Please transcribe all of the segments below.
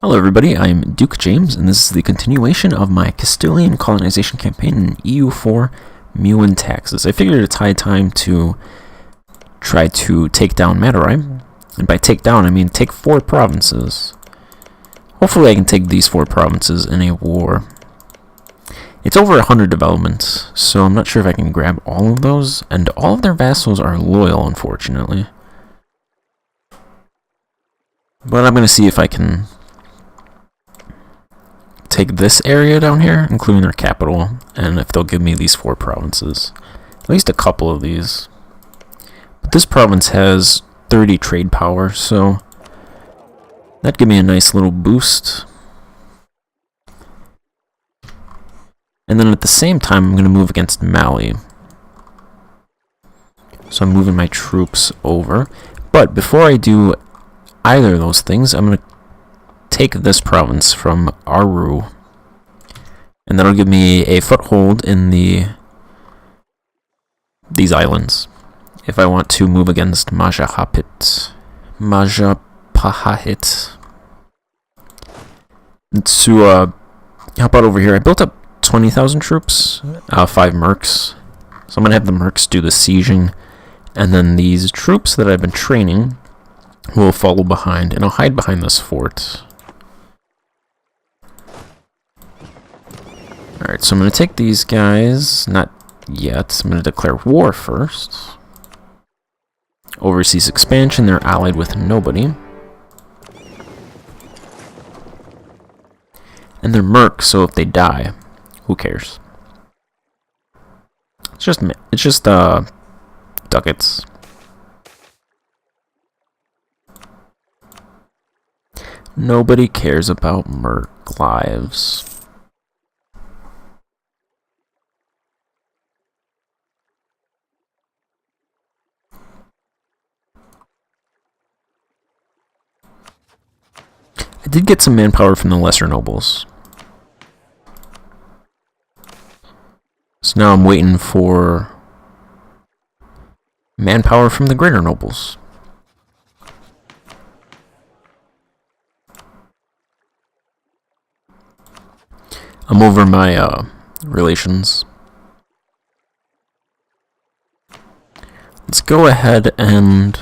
Hello everybody, I'm Duke James, and this is the continuation of my Castilian colonization campaign in EU4 Meiou and Taxes. I figured it's high time to try to take down Madurai, and by take down I mean take 4 provinces. Hopefully I can take these 4 provinces in a war. It's over 100 developments, so I'm not sure if I can grab all of those, and all of their vassals are loyal, unfortunately. But I'm going to see if I can take this area down here, including their capital, and if they'll give me these 4 provinces. At least a couple of these. But this province has 30 trade power, so that'd give me a nice little boost. And then at the same time, I'm going to move against Mali. So I'm moving my troops over. But before I do either of those things, I'm going to take this province from Aru, and that'll give me a foothold in these islands if I want to move against Majapahit. So how about over here? I built up 20,000 troops, 5 mercs, so I'm gonna have the mercs do the sieging, and then these troops that I've been training will follow behind, and I'll hide behind this fort. Alright, so I'm going to take these guys. Not yet. I'm going to declare war first. Overseas expansion. They're allied with nobody. And they're mercs, so if they die, who cares? It's just ducats. Nobody cares about merc lives. I did get some manpower from the lesser nobles. So now I'm waiting for manpower from the greater nobles. I'm over my relations. Let's go ahead and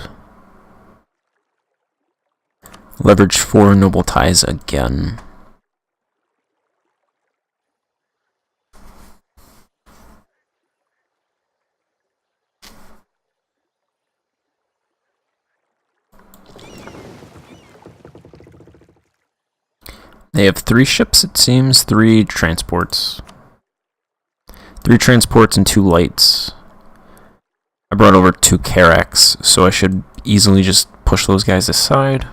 leverage 4 noble ties again. They have 3 ships, it seems, 3 transports. 3 transports and 2 lights. I brought over 2 carracks, so I should easily just push those guys aside.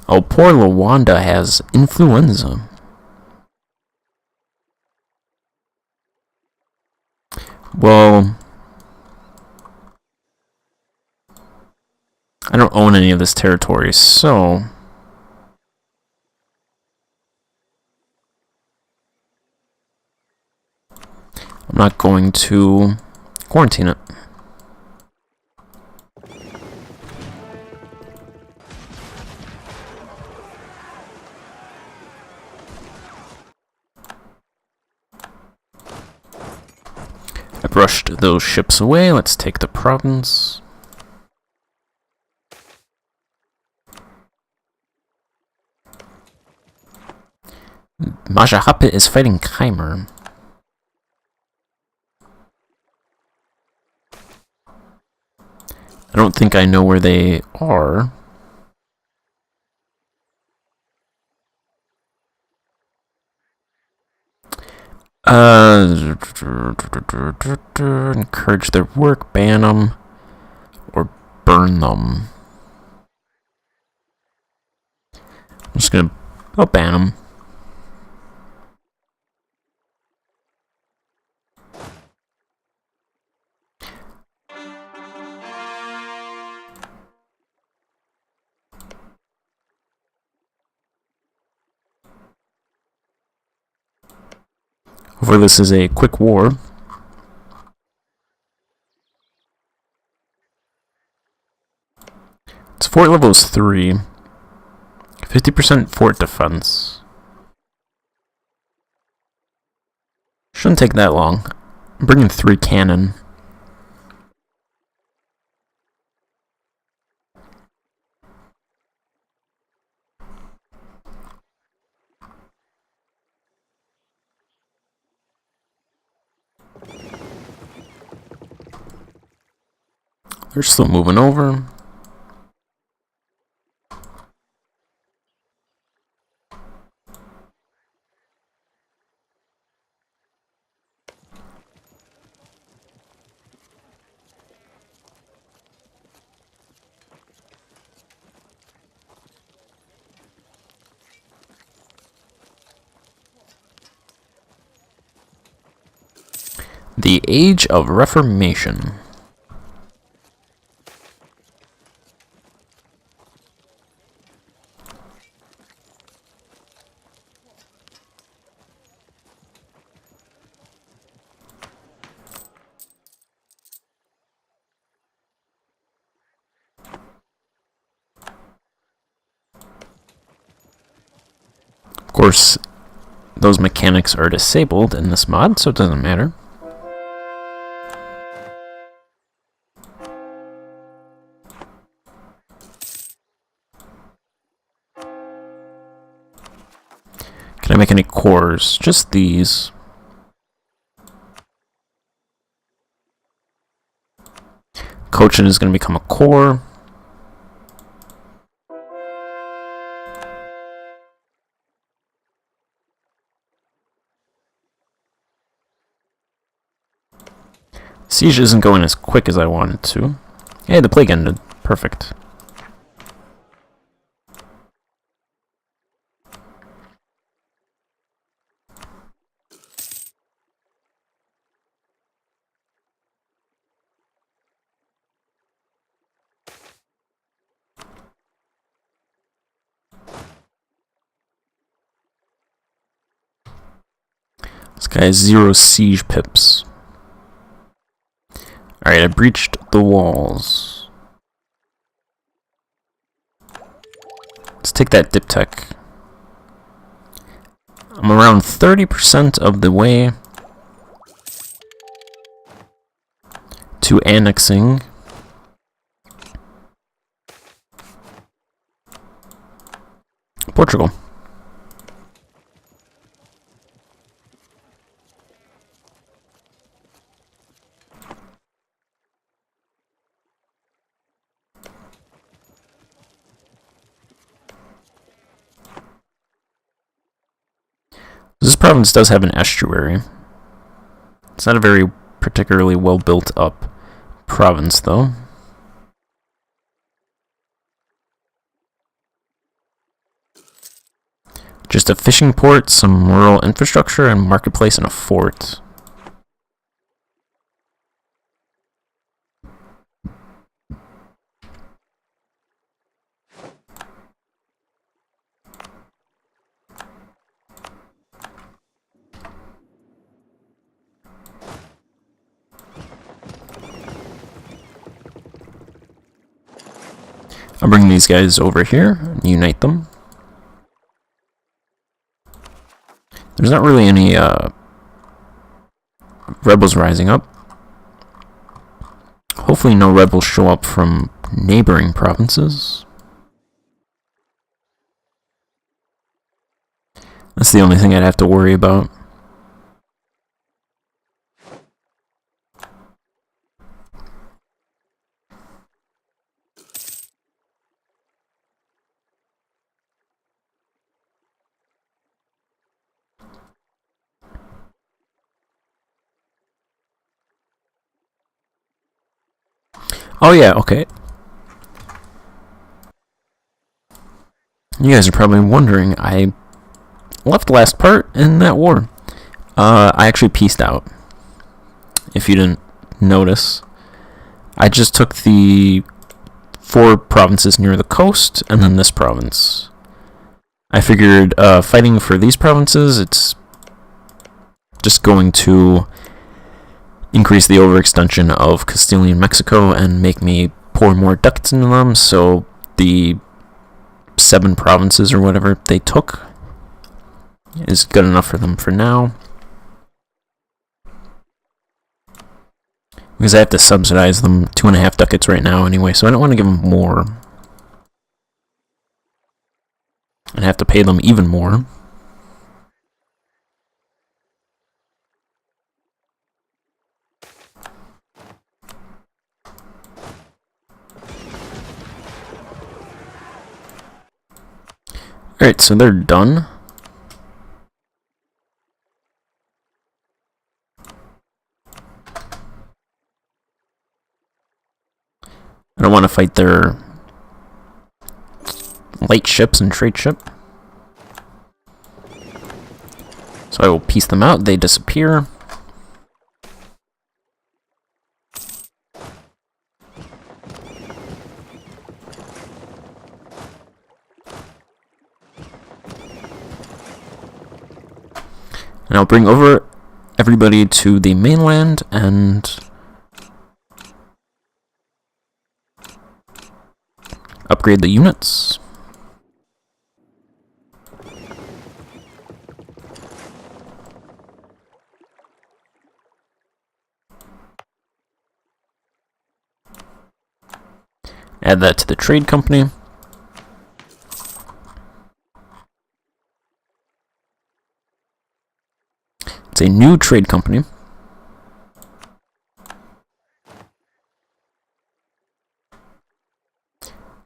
Oh, poor Luanda has influenza. Well, I don't own any of this territory, so I'm not going to quarantine it. I brushed those ships away. Let's take the province. Majapahit is fighting Khmer. I don't think I know where they are. Encourage their work, ban them, or burn them. I'm just gonna, I'll ban them. Hopefully this is a quick war. Fort level is 3. 50% fort defense. Shouldn't take that long. I'm bringing 3 cannon. They're still moving over. The Age of Reformation. Of course, those mechanics are disabled in this mod, so it doesn't matter. Can I make any cores? Just these. Cochin is going to become a core. Siege isn't going as quick as I wanted to. Hey, the plague ended. Perfect. This guy has 0 siege pips. Alright, I breached the walls. Let's take that diptech. I'm around 30% of the way to annexing Portugal. This province does have an estuary. It's not a very particularly well built up province, though. Just a fishing port, some rural infrastructure, and marketplace and a fort. I'll bring these guys over here and unite them. There's not really any rebels rising up. Hopefully no rebels show up from neighboring provinces. That's the only thing I'd have to worry about. Oh yeah, okay. You guys are probably wondering, I left the last part in that war. I actually peaced out. If you didn't notice. I just took the 4 provinces near the coast, and then this province. I figured fighting for these provinces, it's just going to increase the overextension of Castilian Mexico and make me pour more ducats into them, so the 7 provinces or whatever they took is good enough for them for now. Because I have to subsidize them 2.5 ducats right now anyway, so I don't want to give them more. And have to pay them even more. Alright, so they're done. I don't want to fight their light ships and trade ship. So I will piece them out. They disappear. And I'll bring over everybody to the mainland and upgrade the units. Add that to the trade company. It's a new trade company.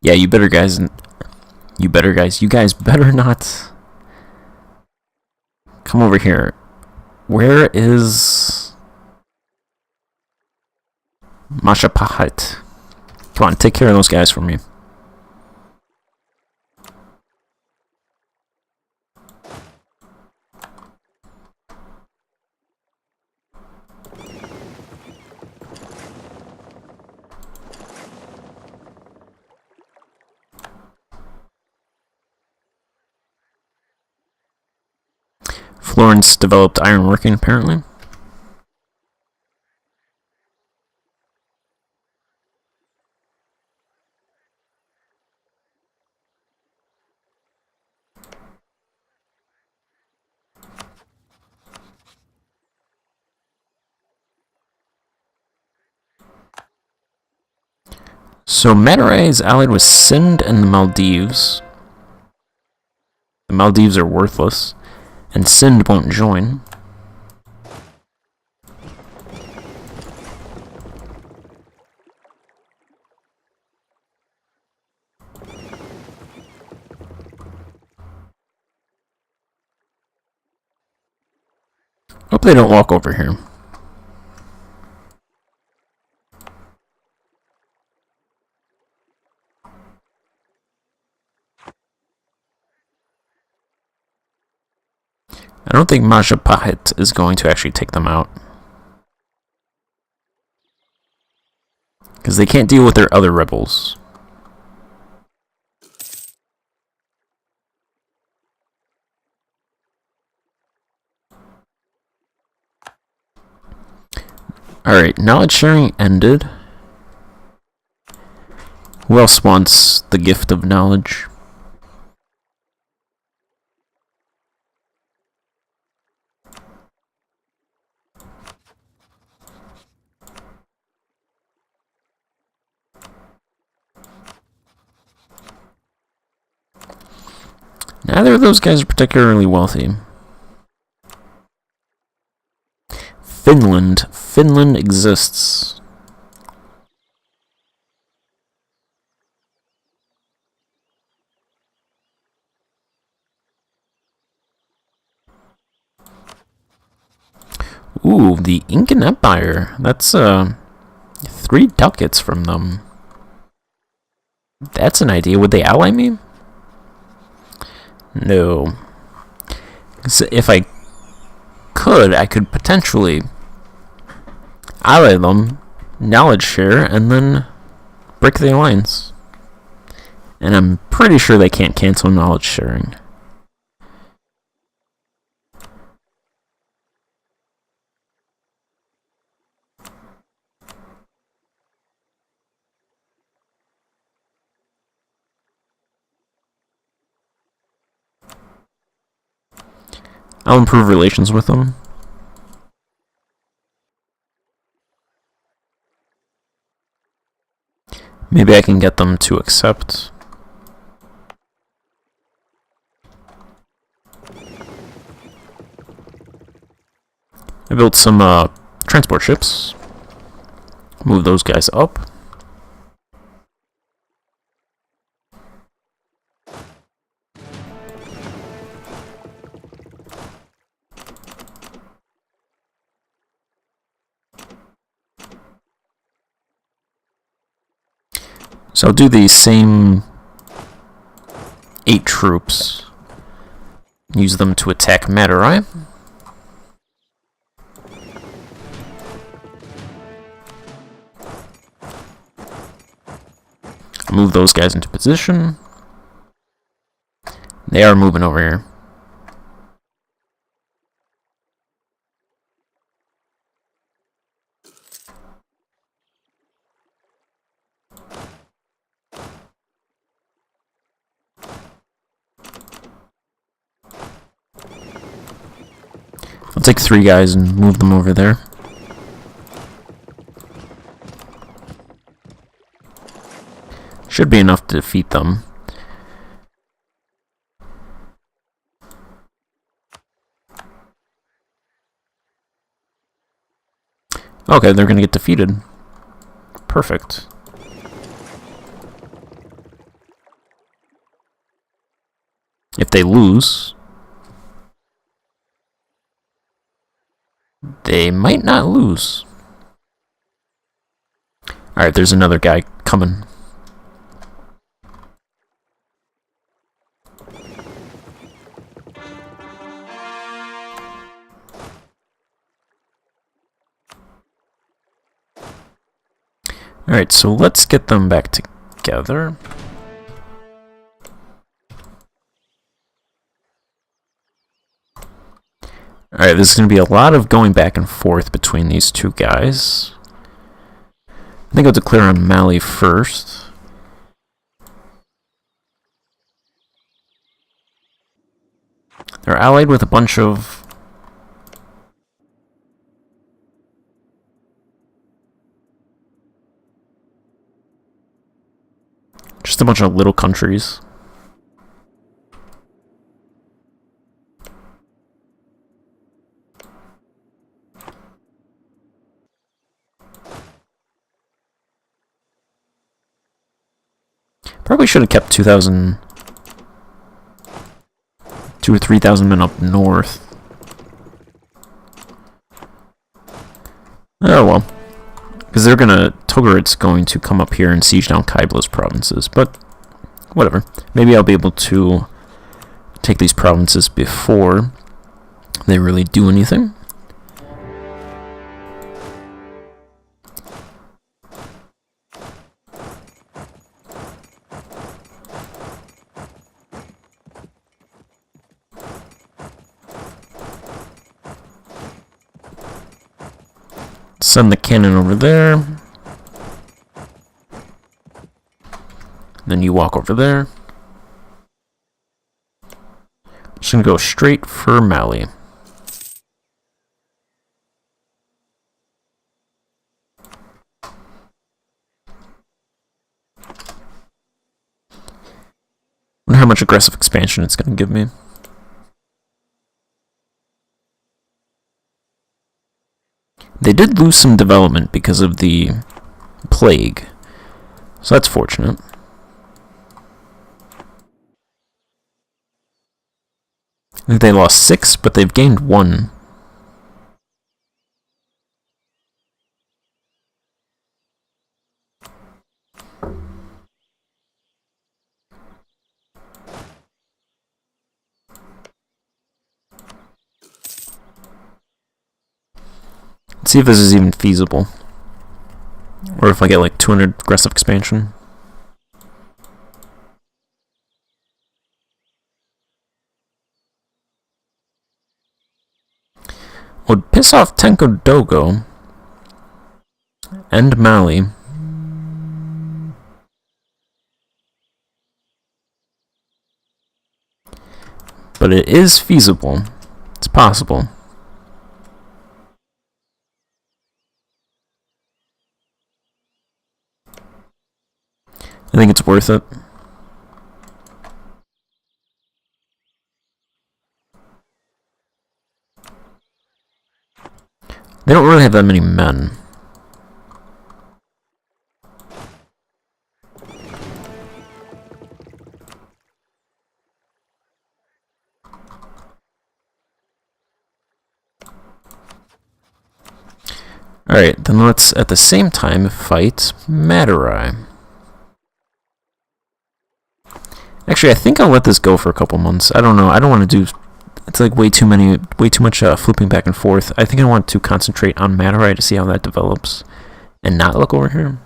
Yeah, you guys better not come over here. Where is Mashapahat? Come on, take care of those guys for me. Florence developed ironworking, apparently. So Madurai is allied with Sind and the Maldives. The Maldives are worthless, and Sind won't join. Hope they don't walk over here. I don't think Majapahit is going to actually take them out. Because they can't deal with their other rebels. Alright, knowledge sharing ended. Who else wants the gift of knowledge? Neither of those guys are particularly wealthy. Finland. Finland exists. Ooh, the Incan Empire. That's 3 ducats from them. That's an idea. Would they ally me? No. So if I could potentially ally them, knowledge share, and then break the alliance. And I'm pretty sure they can't cancel knowledge sharing. I'll improve relations with them. Maybe I can get them to accept. I built some transport ships. Move those guys up. So I'll do the same 8 troops. Use them to attack Madurai. Move those guys into position. They are moving over here. I'll take 3 guys and move them over there. Should be enough to defeat them. Okay, they're gonna get defeated. Perfect. If they lose, they might not lose. Alright, there's another guy coming. Alright, so let's get them back together. Alright, there's going to be a lot of going back and forth between these two guys. I think I'll declare on Mali first. They're allied with a bunch of... just a bunch of little countries. Probably should have kept 2,000... 2,000 or 3,000 men up north. Oh well. Because they're gonna... Togorit's going to come up here and siege down Kaibla's provinces, but whatever. Maybe I'll be able to take these provinces before they really do anything. Send the cannon over there. Then you walk over there. Just gonna go straight for Mali. Wonder how much aggressive expansion it's gonna give me. They did lose some development because of the plague, so that's fortunate. I think they lost 6, but they've gained 1. Let's see if this is even feasible. Or if I get like 200 aggressive expansion. Would piss off Tenko Dogo and Mali. But it is feasible. It's possible. I think it's worth it. They don't really have that many men. Alright, then let's at the same time fight Madurai. Actually, I think I'll let this go for a couple months. I don't know. I don't want to do... It's like way too much flipping back and forth. I think I want to concentrate on Madurai to see how that develops. And not look over here.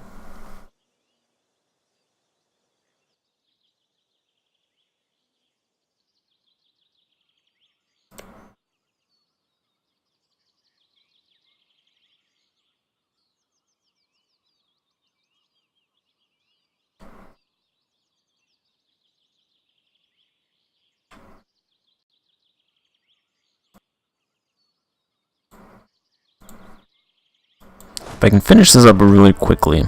If I can finish this up really quickly.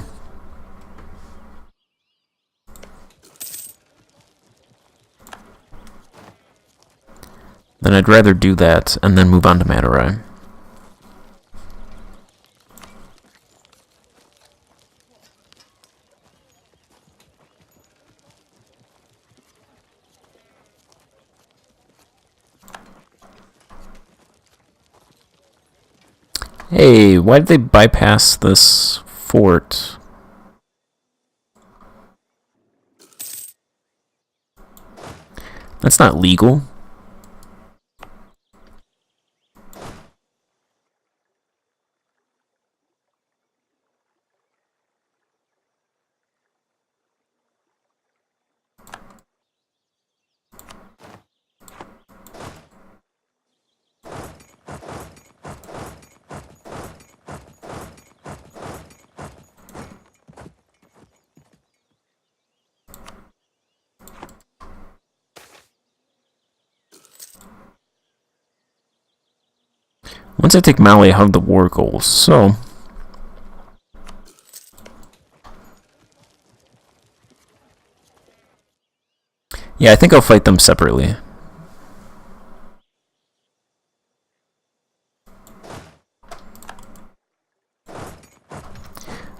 Then I'd rather do that and then move on to Madurai. Hey, why did they bypass this fort? That's not legal. Once I take Mali, I have the war goals, so... Yeah, I think I'll fight them separately.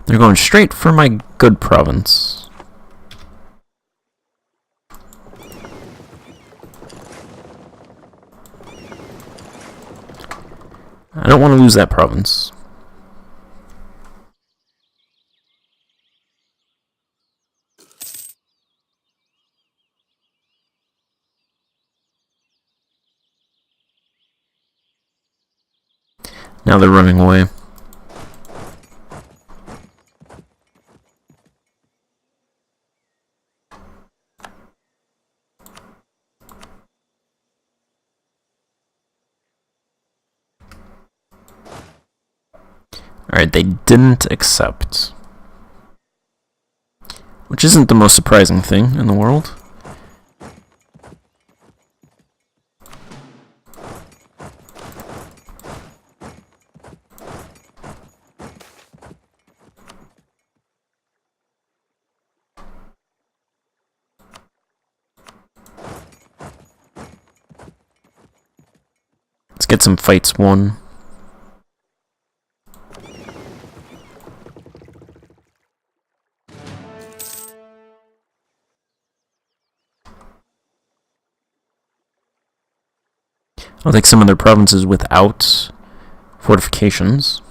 They're going straight for my good province. I don't want to lose that province. Now they're running away. Alright, they didn't accept. Which isn't the most surprising thing in the world. Let's get some fights won. I'll take some of their provinces without fortifications.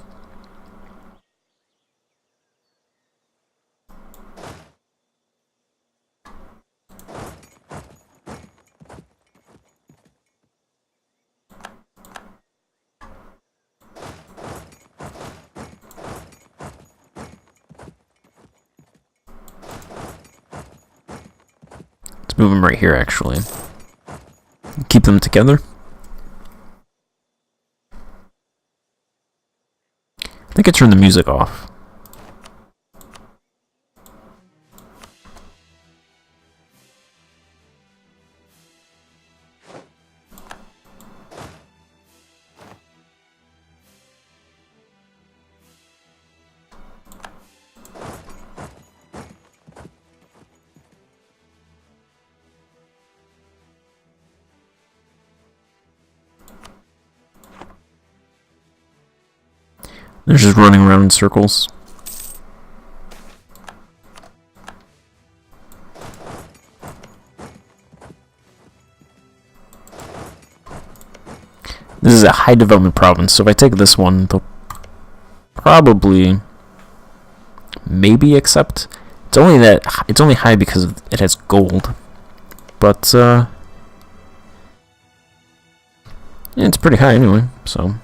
Let's move them right here, actually. Keep them together. I think I turned the music off. They're just running around in circles. This is a high development province, so if I take this one, they'll probably maybe accept. It's only high because it has gold, but yeah, it's pretty high anyway. So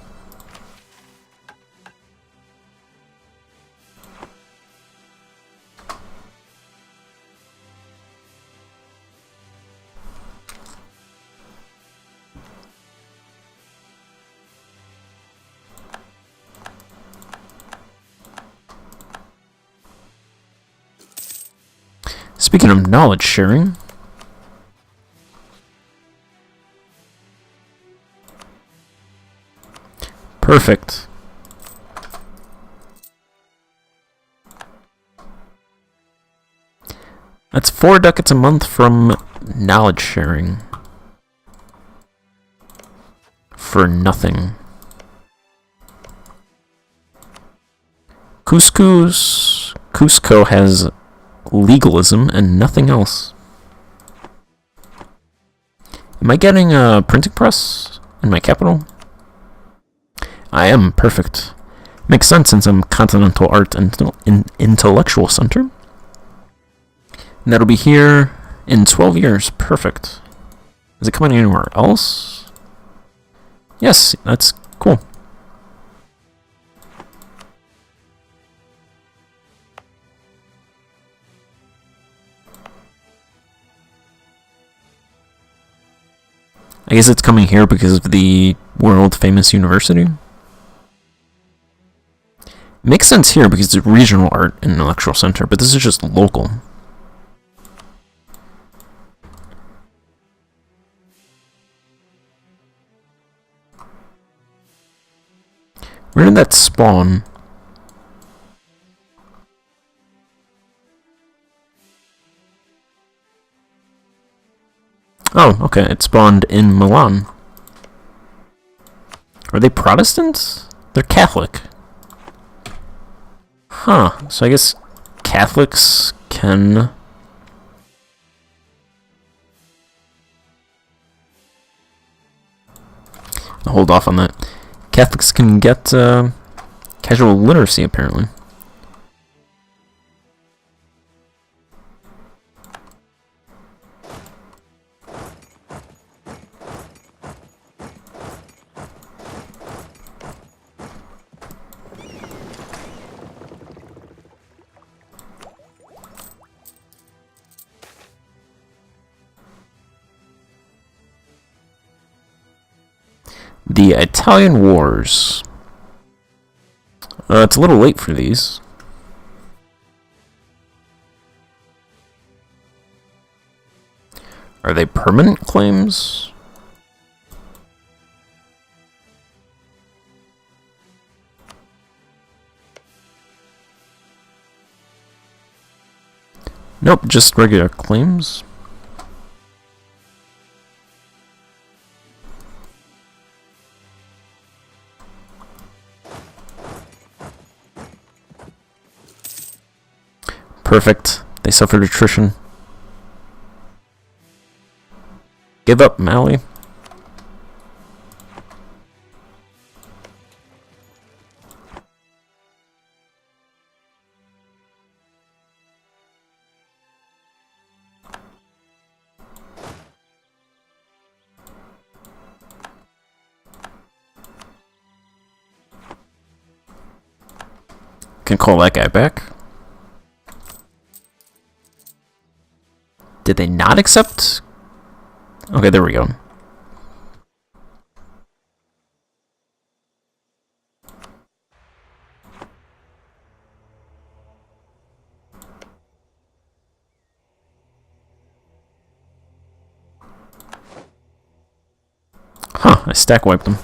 speaking of knowledge sharing, perfect. That's 4 ducats a month from knowledge sharing. For nothing. Cusco has legalism and nothing else. Am I getting a printing press in my capital? I am. Perfect. Makes sense since I'm continental art and intellectual center. And that'll be here in 12 years. Perfect. Is it coming anywhere else? Yes, that's cool. I guess it's coming here because of the world famous university. Makes sense here because it's regional art and intellectual center, but this is just local. Where did that spawn? Oh, okay, it spawned in Milan. Are they Protestants? They're Catholic. Huh, so I guess Catholics can... I'll hold off on that. Catholics can get casual literacy, apparently. The Italian Wars. It's a little late for these. Are they permanent claims? Nope, just regular claims. Perfect. They suffered attrition. Give up, Maui. Can call that guy back. Did they not accept? Okay, there we go. Huh, I stack wiped them.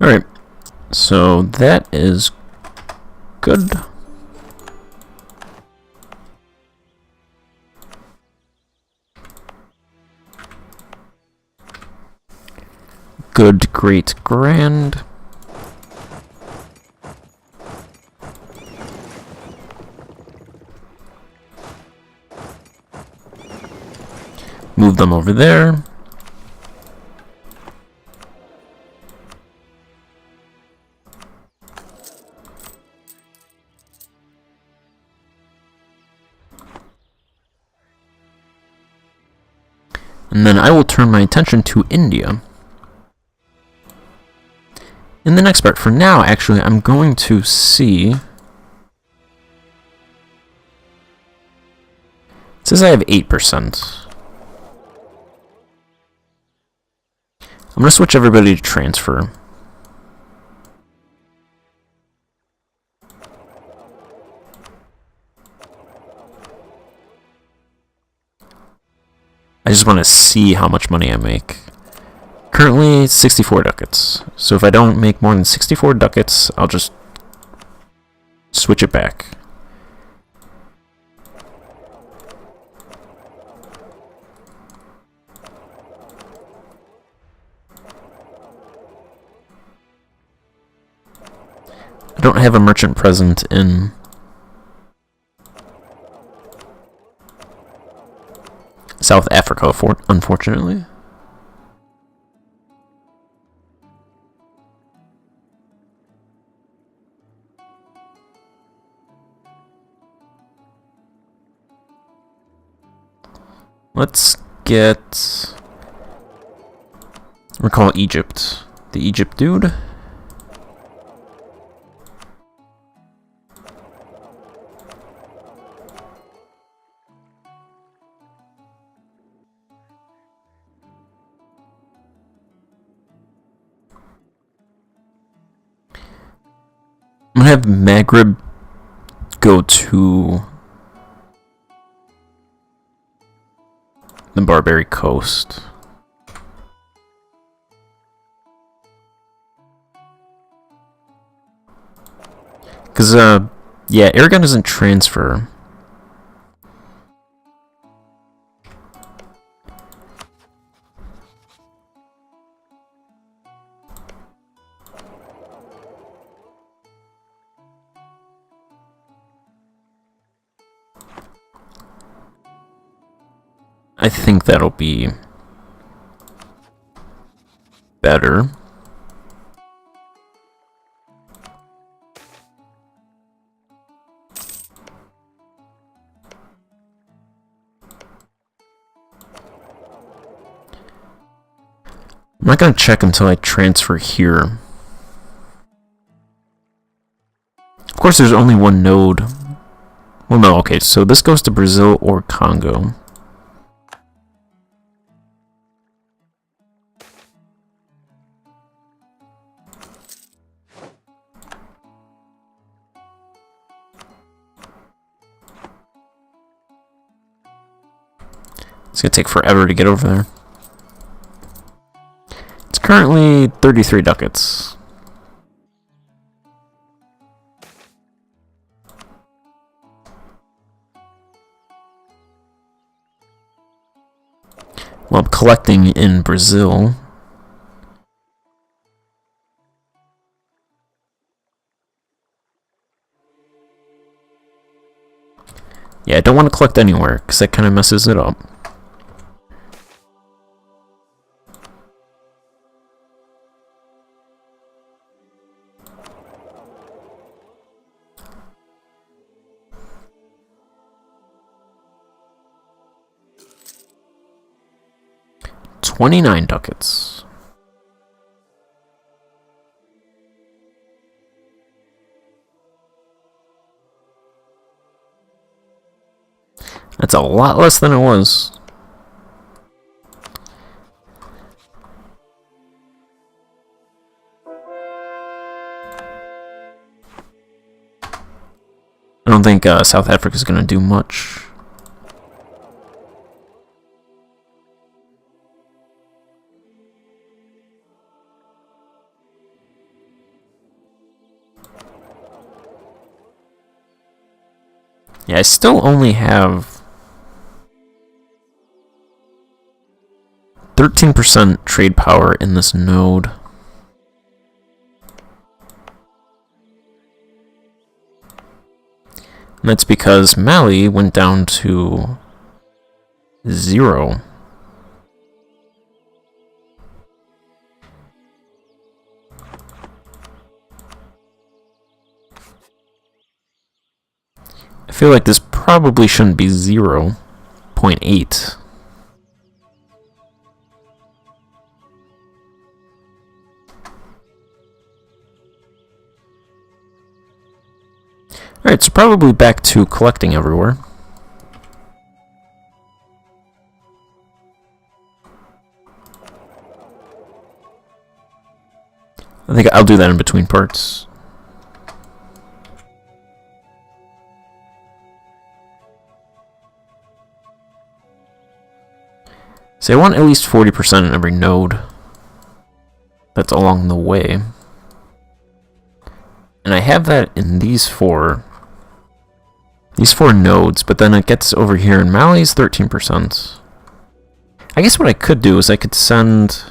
Alright, so that is good. Good, great, grand. Move them over there. And then I will turn my attention to India. In the next part, for now, actually, I'm going to see... It says I have 8%. I'm going to switch everybody to transfer. I just want to see how much money I make. Currently, 64 ducats. So if I don't make more than 64 ducats, I'll just switch it back. I don't have a merchant present in South Africa, unfortunately. Let's get... recall Egypt. The Egypt dude. I'm gonna have Maghreb go to the Barbary Coast. Because, yeah, Aragon doesn't transfer. I think that'll be better. I'm not going to check until I transfer here. Of course, there's only one node. Well, no, okay, so this goes to Brazil or Congo. It's going to take forever to get over there. It's currently 33 ducats. Well, I'm collecting in Brazil. Yeah, I don't want to collect anywhere, because that kind of messes it up. $29 ducats. That's a lot less than it was. I don't think South Africa is going to do much. Yeah, I still only have 13% trade power in this node. And that's because Mali went down to 0. I feel like this probably shouldn't be 0.8. Alright, so probably back to collecting everywhere. I think I'll do that in between parts. So I want at least 40% in every node that's along the way. And I have that in these four nodes, but then it gets over here, and Mali's 13%. I guess what I could do is I could send...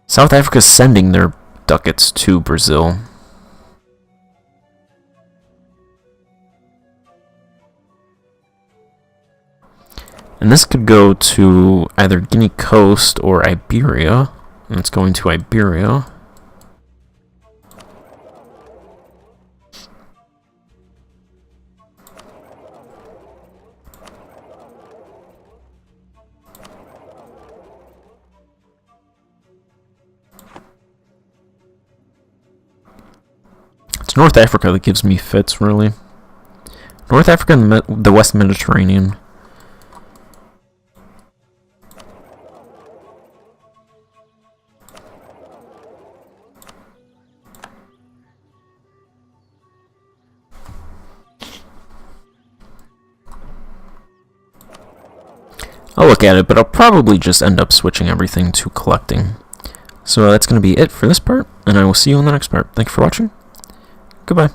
South Africa's sending their ducats to Brazil. And this could go to either Guinea Coast or Iberia. And it's going to Iberia. It's North Africa that gives me fits, really. North Africa and the West Mediterranean. I'll look at it, but I'll probably just end up switching everything to collecting. So that's going to be it for this part, and I will see you on the next part. Thank you for watching. Goodbye.